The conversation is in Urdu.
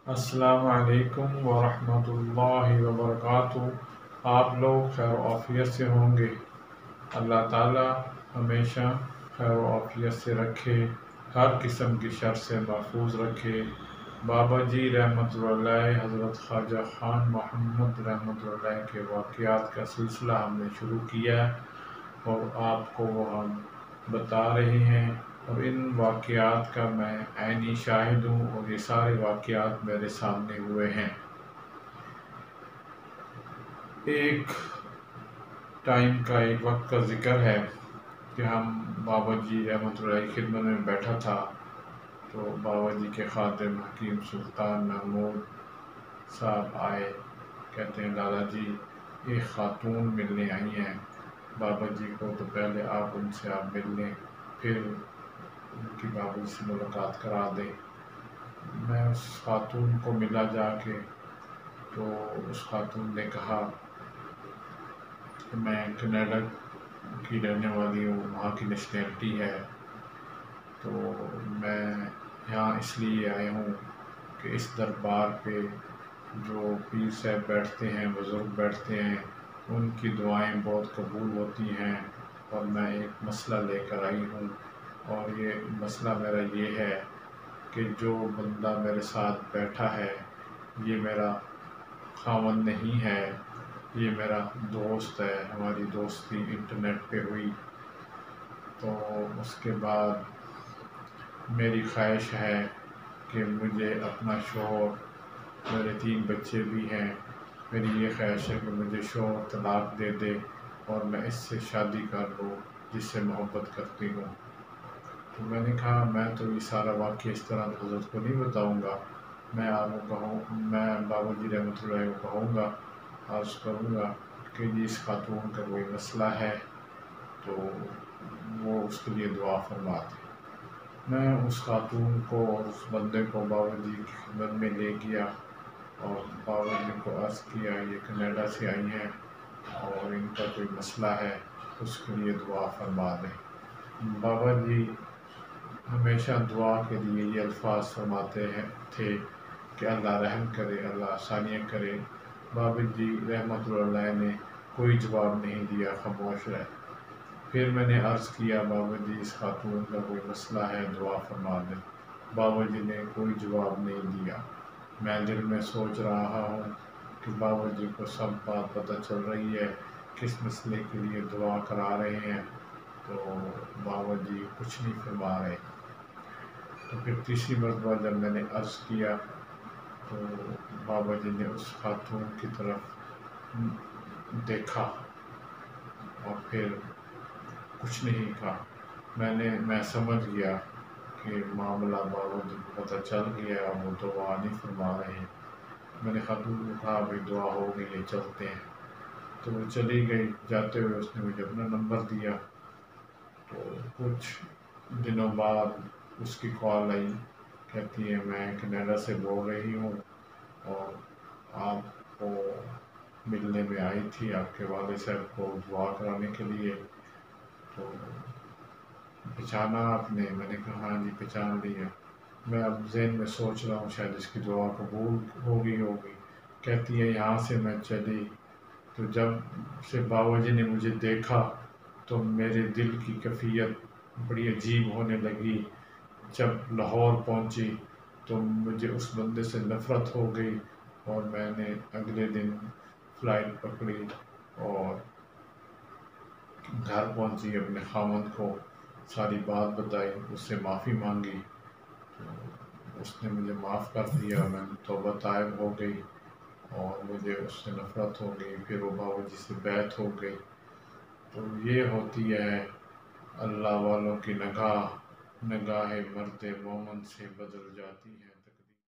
السلام علیکم ورحمۃ اللہ وبرکاتہ۔ آپ لوگ خیر و عافیت سے ہوں گے۔ اللہ تعالیٰ ہمیشہ خیر و عافیت سے رکھے، ہر قسم کی شر سے محفوظ رکھے۔ بابا جی رحمۃ اللہ علیہ، حضرت خواجہ خان محمد رحمۃ اللہ علیہ کے واقعات کا سلسلہ ہم نے شروع کیا ہے اور آپ کو وہ ہم بتا رہے ہیں، اور ان واقعات کا میں عینی شاہد ہوں، اور یہ سارے واقعات میرے سامنے ہوئے ہیں۔ ایک ٹائم کا، ایک وقت کا ذکر ہے کہ ہم بابا جی رحمۃ اللہ کی خدمت میں بیٹھا تھا، تو بابا جی کے خادم حکیم سلطان محمود صاحب آئے، کہتے ہیں دادا جی ایک خاتون ملنے آئی ہیں بابا جی کو، تو پہلے آپ ان سے مل لیں، پھر ان کی بابا جی سے ملاقات کرا دیں۔ میں اس خاتون کو ملا جا کے، تو اس خاتون نے کہا کہ میں کینیڈا کی رہنے والی ہوں، وہاں کی نیشنلٹی ہے، تو میں یہاں اس لیے آئی ہوں کہ اس دربار پہ جو پیر صاحب بیٹھتے ہیں، بزرگ بیٹھتے ہیں، ان کی دعائیں بہت قبول ہوتی ہیں، اور میں ایک مسئلہ لے کر آئی ہوں، اور یہ مسئلہ میرا یہ ہے کہ جو بندہ میرے ساتھ بیٹھا ہے یہ میرا خاوند نہیں ہے، یہ میرا دوست ہے، ہماری دوستی انٹرنیٹ پہ ہوئی۔ تو اس کے بعد میری خواہش ہے کہ مجھے اپنا شوہر، میرے 3 بچے بھی ہیں، میری یہ خواہش ہے کہ مجھے شوہر طلاق دے دے اور میں اس سے شادی کر لوں جس سے محبت کرتی ہوں۔ تو میں نے کہا میں تو یہ سارا واقعہ اس طرح حضرت کو نہیں بتاؤں گا، میں آپ کو میں بابا جی رحمۃ اللہ کو کہوں گا، عرض کروں گا کہ جی اس خاتون کا کوئی مسئلہ ہے تو وہ اس کے لیے دعا فرما دیں۔ میں اس خاتون کو اور اس بندے کو بابا جی کی خدمت میں لے گیا، اور بابا جی کو عرض کیا یہ کینیڈا سے آئی ہیں اور ان کا کوئی مسئلہ ہے، اس کے لیے دعا فرما دیں۔ بابا جی ہمیشہ دعا کے لیے یہ الفاظ فرماتے تھے کہ اللہ رحم کرے، اللہ آسانیاں کرے۔ بابا جی رحمۃ اللہ علیہ نے کوئی جواب نہیں دیا، خاموش رہے۔ پھر میں نے عرض کیا بابا جی اس خاتون کا کوئی مسئلہ ہے، دعا فرما دیں۔ بابا جی نے کوئی جواب نہیں دیا۔ میں دل میں سوچ رہا ہوں کہ بابا جی کو سب بات پتہ چل رہی ہے، کس مسئلے کے لیے دعا کرا رہے ہیں، تو بابا جی کچھ نہیں فرما رہے۔ تو پھر تیسری مرتبہ جب میں نے عرض کیا تو بابا جی نے اس خاتون کی طرف دیکھا اور پھر کچھ نہیں کہا۔ میں سمجھ گیا کہ معاملہ بابا جی کو پتہ چل گیا، وہ دعا نہیں فرما رہے ہیں۔ میں نے خاتون کو کہا بھائی دعا ہو گئی ہے، چلتے ہیں۔ تو وہ چلی گئی، جاتے ہوئے اس نے مجھے اپنا نمبر دیا۔ تو کچھ دنوں بعد اس کی کال آئی، کہتی ہے میں کینیڈا سے بول رہی ہوں اور آپ کو ملنے میں آئی تھی، آپ کے والد صاحب کو دعا کرانے کے لیے، تو پہچانا آپ نے؟ میں نے کہا ہاں جی پہچان لیا۔ میں اب ذہن میں سوچ رہا ہوں شاید اس کی دعا قبول ہوگی۔ کہتی ہے یہاں سے میں چلی تو جب سے بابا جی نے مجھے دیکھا تو میرے دل کی کیفیت بڑی عجیب ہونے لگی۔ جب لاہور پہنچی تو مجھے اس بندے سے نفرت ہو گئی، اور میں نے اگلے دن فلائٹ پکڑی اور گھر پہنچی، اپنے خاوند کو ساری بات بتائی، اس سے معافی مانگی، تو اس نے مجھے معاف کر دیا، میں توبہ طائب ہو گئی اور مجھے اس سے نفرت ہو گئی، پھر وہ بابا جی سے بیعت ہو گئی۔ تو یہ ہوتی ہے اللہ والوں کی نگاہ، نگاہ مرد مومن سے بدل جاتی ہے۔